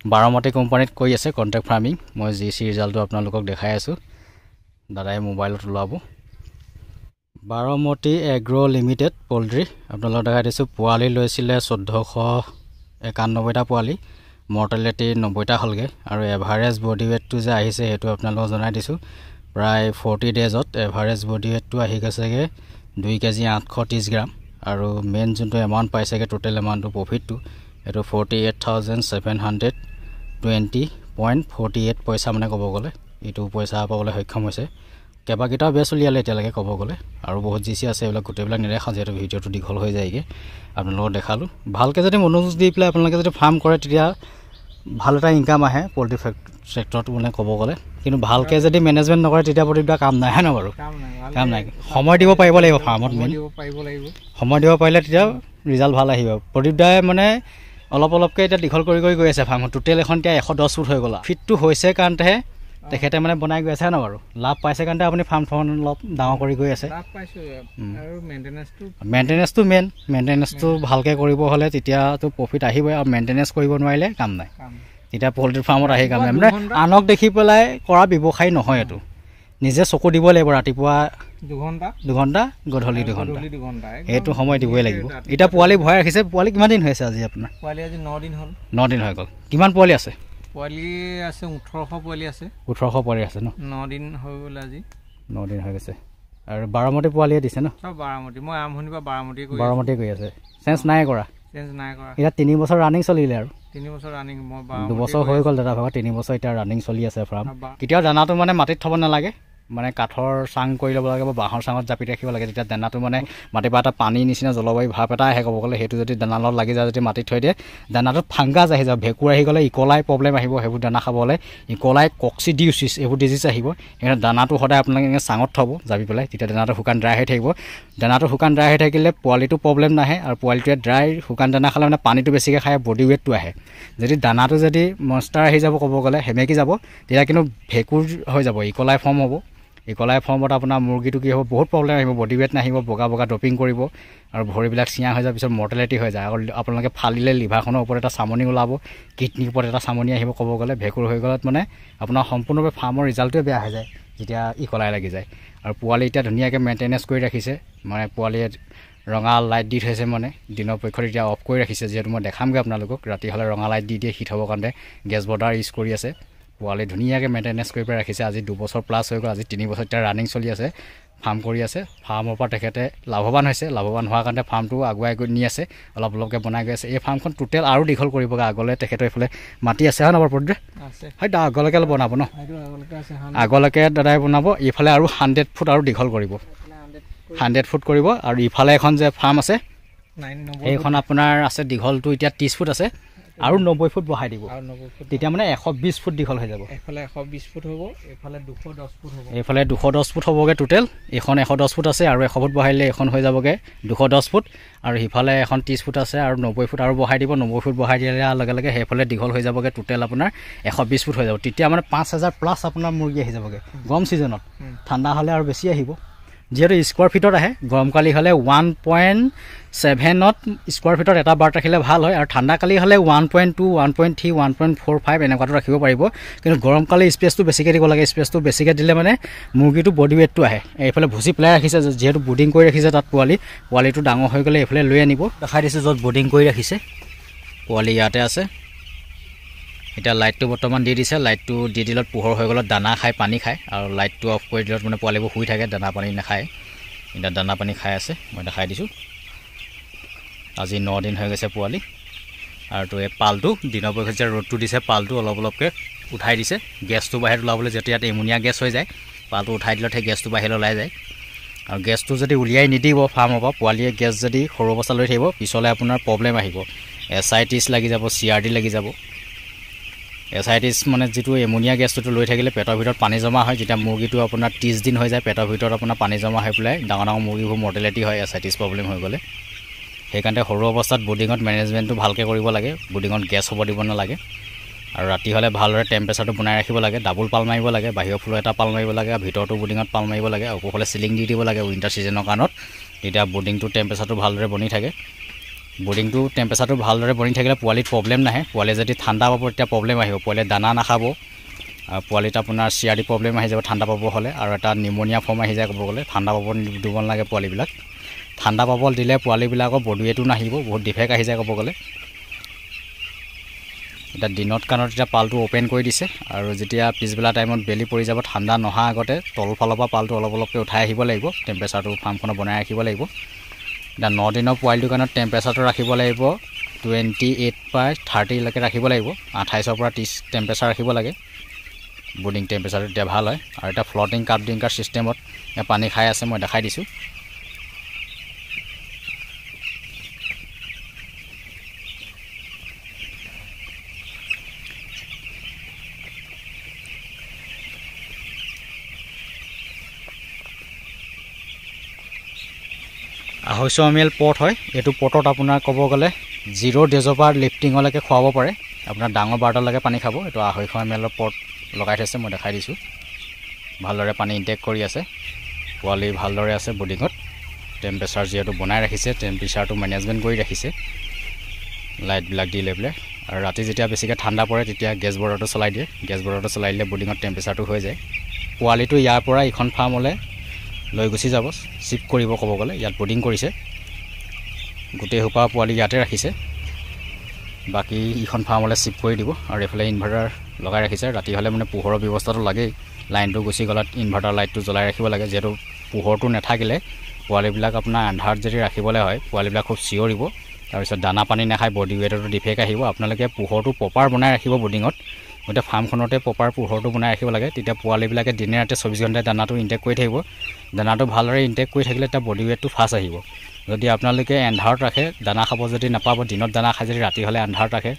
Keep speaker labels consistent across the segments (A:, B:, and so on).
A: বাৰামতি কোম্পানীত কৰি আছে কন্ট্ৰাক্ট ফাৰ্মিং মই জিচি ৰিজাল্টটো আপোনালোকক দেখাই আছোঁ দাদাই মোবাইলত ওলাব বাৰামতি এগ্ৰ লিমিটেড পল্ট্ৰি আপোনালোকক দেখাই দিছোঁ পোৱালি লৈছিলে 1491টা পোৱালি মৰ্টেলিটি 90টা হ'লগে আৰু এভাৰেজ বডি ৱেটটো যে আহিছে সেইটো আপোনালোকক জনাই দিছোঁ প্ৰায় 40 ডেজত এভাৰেজ বডি ৱেটটো আহি গৈছেগে 2 কেজি 830 গ্ৰাম আৰু মেইন যোনটো এমাউণ্ট পাইছেগে টোটেল এমাউণ্টটো প্ৰফিটটো এইটো 48,720.48 পইচা মানে ক'ব গ'লে এইটো পইচা পাবলৈ সক্ষম হৈছে কেইবাকেইটাও বেছ উলিয়ালে এতিয়ালৈকে ক'ব গ'লে আৰু বহুত জিচি আছে এইবিলাক গোটেইবিলাক নেদেখাওঁ যিহেতু ভিডিঅ'টো দীঘল হৈ যায়গৈ আপোনালোকক দেখালোঁ ভালকৈ যদি মনোযোগ দি পেলাই আপোনালোকে যদি ফাৰ্ম কৰে তেতিয়া ভাল এটা ইনকাম আহে পল্ট্ৰি ছেক্টৰত মানে ক'ব গ'লে কিন্তু ভালকৈ যদি মেনেজমেণ্ট নকৰে তেতিয়া প্ৰতিবিলাক কাম নাহে ন বাৰু কাম নাই সময় দিব পাৰিব লাগিব ফাৰ্মত মেইন সময় দিব পাৰিলে তেতিয়া ৰিজাল্ট ভাল আহিব প্ৰদীপদাই মানে অলপকৈ এতিয়া দীঘল কৰি গৈ আছে ফাৰ্মত টোটেল এখন এতিয়া 110 ফুট হৈ গ'ল ফিটটো হৈছে কাৰণেহে তেখেতে মানে বনাই গৈ আছে ন বাৰু লাভ পাইছে কাৰণে আপুনি ফাৰ্মখন অলপ ডাঙৰ কৰি গৈ আছে আৰু মেইনটেনেঞ্চটো মেইনটেনেঞ্চটো ভালকৈ কৰিব হ'লে তেতিয়াতো প্ৰফিট আহিবই আৰু মেইনটেনেঞ্চ কৰিব নোৱাৰিলে কাম নাই তেতিয়া পল্ট্ৰি ফাৰ্মত আহি কাম নাই মানে আনক দেখি পেলাই কৰা ব্যৱসায় নহয় এইটো নিজে চকু দিব লাগিব ৰাতিপুৱা 2 ঘণ্টা গধূলি 2 ঘণ্টা এইটো সময় দিবই লাগিব এতিয়া পোৱালি ভৰাই ৰাখিছে পোৱালি কিমান দিন হৈছে আজি আপোনাৰ
B: পোৱালি আজি 9 দিন হ'ল
A: 9 দিন হৈ গ'ল কিমান পোৱালি আছে
B: পোৱালি আছে 1800 পোৱালি আছে
A: 1800 পোৱালি আছে ন
B: 9 দিন হৈ গ'ল আজি
A: 9 দিন হৈ গৈছে আৰু বাৰামতি পোৱালিয়ে দিছে ন
B: সব বাৰামতি মই আৰম্ভণিৰ পৰা
A: বাৰামতি কৰি আছে চেঞ্জ নাই কৰা এতিয়া 3 বছৰ ৰানিং চলিলে আৰু
B: 3 বছৰ ৰানিং মই
A: 2 বছৰ হৈ গ'ল দাদা ভাগৰ 3 বছৰ এতিয়া ৰানিং চলি আছে ফাৰ্ম কেতিয়াও দানাটো মানে মাটিত থ'ব নালাগে মানে কাঠৰ চাং কৰি ল'ব লাগে বা বাঁহৰ চাঙত জাপি ৰাখিব লাগে তেতিয়া দানাটো মানে মাটিৰ পৰা এটা পানী নিচিনা জলবায়ু ভাৱ এটা আহে ক'ব গ'লে সেইটো যদি দানাৰ লগত লাগি যায় যদি মাটিত থৈ দিয়ে দানাটোত ফাংগাছ আহি যাব ভেঁকুৰ আহি গ'লে ইকলাই প্ৰব্লেম আহিব সেইবোৰ দানা খাবলৈ ইকলাই কক্সিডিউচিছ এইবোৰ ডিজিজ আহিব সেইকাৰণে দানাটো সদায় আপোনালোকে চাঙত থ'ব জাপি পেলাই তেতিয়া দানাটো শুকান ড্ৰাই হৈ থাকিব দানাটো শুকান ড্ৰাই হৈ থাকিলে পোৱালিটো প্ৰব্লেম নাহে আৰু পোৱালিটোৱে ড্ৰাই শুকান দানা খালে মানে পানীটো বেছিকৈ খাই বডি ৱেটটো আহে যদি দানাটো যদি মনষ্টাৰ আহি যাব ক'ব গ'লে সেমেকি যাব তেতিয়া কিন্তু ভেঁকুৰ হৈ যাব ইকলাই ফৰ্ম হ'ব ইকলাই ফৰ্মত আপোনাৰ মুৰ্গীটো কি হ'ব বহুত প্ৰব্লেম আহিব বডি ৱেট নাহিব বগা ডপিং কৰিব আৰু ভৰিবিলাক চিঙা হৈ যোৱাৰ পিছত মৰ্টেলিটি হৈ যায় আৰু আপোনালোকে ফালিলে লিভাৰখনৰ ওপৰত এটা চামনি ওলাব কিডনীৰ ওপৰত এটা চামনি আহিব ক'ব গ'লে ভেঁকুৰ হৈ গ'লত মানে আপোনাৰ সম্পূৰ্ণভাৱে ফাৰ্মৰ ৰিজাল্টটোৱে বেয়া হৈ যায় যেতিয়া ইকলাই লাগি যায় আৰু পোৱালি এতিয়া ধুনীয়াকৈ মেইনটেনেঞ্চ কৰি ৰাখিছে মানে পোৱালিয়ে ৰঙা লাইট দি থৈছে মানে দিনৰ পক্ষত এতিয়া অফ কৰি ৰাখিছে যিহেতু মই দেখামগৈ আপোনালোকক ৰাতি হ'লে ৰঙা লাইট দি দিয়ে হিট হ'বৰ কাৰণে গেছ বৰ্ডাৰ ইউজ কৰি আছে পোৱালি ধুনীয়াকৈ মেইনটেনেঞ্চ কৰি পেলাই ৰাখিছে আজি 2 বছৰ প্লাছ হৈ গ'ল আজি 3 বছৰ এতিয়া ৰানিং চলি আছে ফাৰ্ম কৰি আছে ফাৰ্মৰ পৰা তেখেতে লাভৱান হৈছে লাভৱান হোৱাৰ কাৰণে ফাৰ্মটো আগুৱাই গৈ নি আছে অলপকৈ বনাই গৈ আছে এই ফাৰ্মখন টোটেল আৰু দীঘল কৰিবগৈ আগলৈ তেখেতৰ এইফালে মাটি আছে হয় নম্বৰ পদ্ৰে হয় আগলৈকে অলপ বনাব ন আগলৈকে দাদাই বনাব এইফালে আৰু 100 ফুট আৰু দীঘল কৰিব 100 ফুট কৰিব আৰু ইফালে এখন যে ফাৰ্ম আছে সেইখন আপোনাৰ আছে দীঘলটো এতিয়া 30 ফুট আছে আৰু 90 ফুট বহাই দিব তেতিয়া মানে 120 ফুট দীঘল হৈ যাব
B: এফালে 120 ফুট হ'ব এফালে 210 ফুট হ'ব
A: এইফালে 210 ফুট হ'বগৈ টোটেল এখন 110 ফুট আছে আৰু 100 ফুট বহাইলে এখন হৈ যাবগৈ 210 ফুট আৰু সিফালে এখন 30 ফুট আছে আৰু 90 ফুট আৰু বহাই দিব 90 ফুট বহাই দিয়াৰ লগে লগে সেইফালে দীঘল হৈ যাবগৈ টোটেল আপোনাৰ 120 ফুট হৈ যাব তেতিয়া মানে 5000 প্লাছ আপোনাৰ মুৰ্গী আহি যাবগৈ গৰম ছিজনত ঠাণ্ডা হ'লে আৰু বেছি আহিব যিহেতু স্কোৱাৰ ফিটত আহে গৰমকালি হ'লে 1.7ত স্কোৱাৰ ফিটত এটা বাৰ্ড ৰাখিলে ভাল হয় আৰু ঠাণ্ডাকালি হ'লে 1.2 1.3 1.45 এনেকুৱাটো ৰাখিব পাৰিব কিন্তু গৰমকালি স্পেচটো বেছিকৈ দিব লাগে স্পেচটো বেছিকৈ দিলে মানে মুৰ্গীটো বডি ৱেটটো আহে এইফালে ভুচি পেলাই ৰাখিছে যিহেতু বৰ্ডিং কৰি ৰাখিছে তাত পোৱালিটো ডাঙৰ হৈ গ'লে এইফালে লৈ আনিব দেখাই দিছে য'ত বৰ্ডিং কৰি ৰাখিছে পোৱালি ইয়াতে আছে এতিয়া লাইটটো বৰ্তমান দি দিছে লাইটটো দি দিলত পোহৰ হৈ গ'লত দানা খাই পানী খায় আৰু লাইটটো অফ কৰি দিলত মানে পোৱালিবোৰ শুই থাকে দানা পানী নাখায় এতিয়া দানা পানী খাই আছে মই দেখাই দিছোঁ আজি 9 দিন হৈ গৈছে পোৱালি আৰু তো এই পালটো দিনৰ পক্ষত যে ৰ'দটো দিছে পালটো অলপকৈ উঠাই দিছে গেছটো বাহিৰত ওলাবলৈ যেতিয়া ইয়াত এমনিয়া গেছ হৈ যায় পালটো উঠাই দিলত সেই গেছটো বাহিৰত ওলাই যায় আৰু গেছটো যদি উলিয়াই নিদিব ফাৰ্মৰ পৰা পোৱালিয়ে গেছ যদি সৰু অৱস্থা লৈ থাকিব পিছলৈ আপোনাৰ প্ৰব্লেম আহিব এছাইটিছ লাগি যাব CRD লাগি যাব এছাইটিছ মানে যিটো এমনিয়া গেছটো লৈ থাকিলে পেটৰ ভিতৰত পানী জমা হয় যেতিয়া মুৰ্গীটো আপোনাৰ 30 দিন হৈ যায় পেটৰ ভিতৰত আপোনাৰ পানী জমা হৈ পেলাই ডাঙৰ মুৰ্গীবোৰ মৰ্টেলিটি হয় এছাইটিছ প্ৰব্লেম হৈ গ'লে সেইকাৰণে সৰু অৱস্থাত বৰ্ডিঙত মেনেজমেণ্টটো ভালকৈ কৰিব লাগে বৰ্ডিঙত গেছ হ'ব দিব নালাগে আৰু ৰাতি হ'লে ভালদৰে টেম্পাৰেচাৰটো বনাই ৰাখিব লাগে ডাবুল পাল মাৰিব লাগে বাহিৰৰ ফ্ল'ৰ এটা পাল মাৰিব লাগে ভিতৰতো বৰ্ডিঙত পাল মাৰিব লাগে ওপৰফালে চিলিং দি দিব লাগে উইণ্টাৰ ছিজনৰ কাৰণত তেতিয়া বৰ্ডিংটো টেম্পাৰেচাৰটো ভালদৰে বনি থাকে বৰ্ডিংটো টেম্পাৰেচাৰটো ভালদৰে বৰ্ডিং থাকিলে পোৱালিত প্ৰব্লেম নাহে। পোৱালি যদি ঠাণ্ডা পাব তেতিয়া প্ৰব্লেম আহিব, পোৱালিয়ে দানা নাখাব আৰু পোৱালিত আপোনাৰ CRD প্ৰব্লেম আহি যাব ঠাণ্ডা পাব হ'লে, আৰু এটা নিমনিয়া ফৰ্ম আহি যায় ক'ব গ'লে। ঠাণ্ডা পাব দিব নালাগে পোৱালিবিলাক। ঠাণ্ডা পাবল দিলে পোৱালিবিলাকৰ বডি ৱেটো নাহিব, বহুত ডিফেক্ট আহি যায় ক'ব গ'লে। এতিয়া দিনত কাৰণত এতিয়া পালটো অ'পেন কৰি দিছে, আৰু যেতিয়া পিছবেলা টাইমত বেলি পৰি যাব ঠাণ্ডা নহা আগতে তলফালৰ পৰা পালটো অলপ অলপকৈ উঠাই আহিব লাগিব। টেম্পাৰেচাৰটো ফাৰ্মখনত বনাই ৰাখিব লাগিব। এতিয়া 9 দিনৰ পোৱালিটোৰ কাৰণত টেম্পাৰেচাৰটো ৰাখিব লাগিব 28 পৰা 30লৈকে ৰাখিব লাগিব। 28ৰ পৰা 30 টেম্পাৰেচাৰ ৰাখিব লাগে। বৰ্ডিং টেম্পাৰেচাৰটো তেতিয়া ভাল হয়। আৰু এতিয়া ফ্লটিং কাপ ড্ৰিংকাৰ ছিষ্টেমত পানী খাই আছে, মই দেখাই দিছোঁ। আঢ়ৈশ ml পট হয়। এইটো পটত আপোনাৰ ক'ব গ'লে 0 ডেজৰ পৰা লিফটিঙলৈকে খুৱাব পাৰে। আপোনাৰ ডাঙৰ বাৰ্ডলৈকে পানী খাব। এইটো 250 ml পট লগাই থৈছে, মই দেখাই দিছোঁ। ভালদৰে পানী ইনটেক কৰি আছে, পোৱালি ভালদৰে আছে বৰ্ডিঙত। টেম্পাৰেচাৰ যিহেতু বনাই ৰাখিছে, টেম্পাৰেচাৰটো মেনেজমেণ্ট কৰি ৰাখিছে লাইটবিলাক দি লৈ পেলাই। আৰু ৰাতি যেতিয়া বেছিকৈ ঠাণ্ডা পৰে তেতিয়া গেছ বৰ্ডাৰটো চলাই দিয়ে। গেছ বৰ্ডাৰটো চলাই দিলে বৰ্ডিঙত টেম্পাৰেচাৰটো হৈ যায়। পোৱালিটো ইয়াৰ পৰা ইখন ফাৰ্মলৈ লৈ গুচি যাব, শ্বিফ্ট কৰিব ক'ব গ'লে। ইয়াত বৰ্ডিং কৰিছে, গোটেই সোপা পোৱালি ইয়াতে ৰাখিছে, বাকী ইখন ফাৰ্মলৈ শ্বিফ্ট কৰি দিব। আৰু এইফালে ইনভাৰ্টাৰ লগাই ৰাখিছে। ৰাতি হ'লে মানে পোহৰৰ ব্যৱস্থাটো লাগেই। লাইনটো গুচি গ'লে ইনভাৰ্টাৰ লাইটটো জ্বলাই ৰাখিব লাগে, যিহেতু পোহৰটো নাথাকিলে পোৱালিবিলাক আপোনাৰ আন্ধাৰত যদি ৰাখিবলৈ হয় পোৱালিবিলাক খুব চিঞৰিব, তাৰপিছত দানা পানী নাখায়, বডি ৱেটতো ডিফেক্ট আহিব। আপোনালোকে পোহৰটো প্ৰপাৰ বনাই ৰাখিব বৰ্ডিঙত। গতিকে ফাৰ্মখনতে প্ৰপাৰ পোহৰটো বনাই ৰাখিব লাগে, তেতিয়া পোৱালিবিলাকে দিনে ৰাতি 24 ঘণ্টাই দানাটো ইনটেক কৰি থাকিব। দানাটো ভালদৰে ইনটেক কৰি থাকিলে তেতিয়া বডি ৱেটটো ফাষ্ট আহিব। যদি আপোনালোকে এন্ধাৰত ৰাখে, দানা খাব যদি নাপাব, দিনত দানা খাই যদি ৰাতি হ'লে আন্ধাৰত ৰাখে,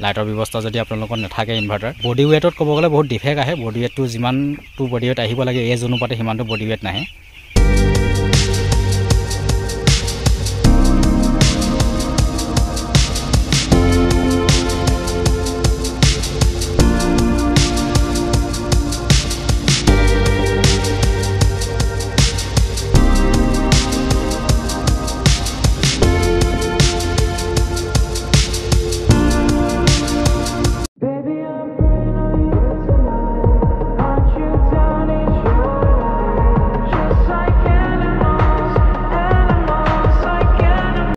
A: লাইটৰ ব্যৱস্থা যদি আপোনালোকৰ নাথাকে ইনভাৰ্টাৰ, বডি ৱেটত ক'ব গ'লে বহুত ডিফেক্ট আহে। বডি ৱেটটো যিমানটো বডি ৱেট আহিব লাগে এজ অনুপাতে সিমানটো বডি ৱেট নাহে।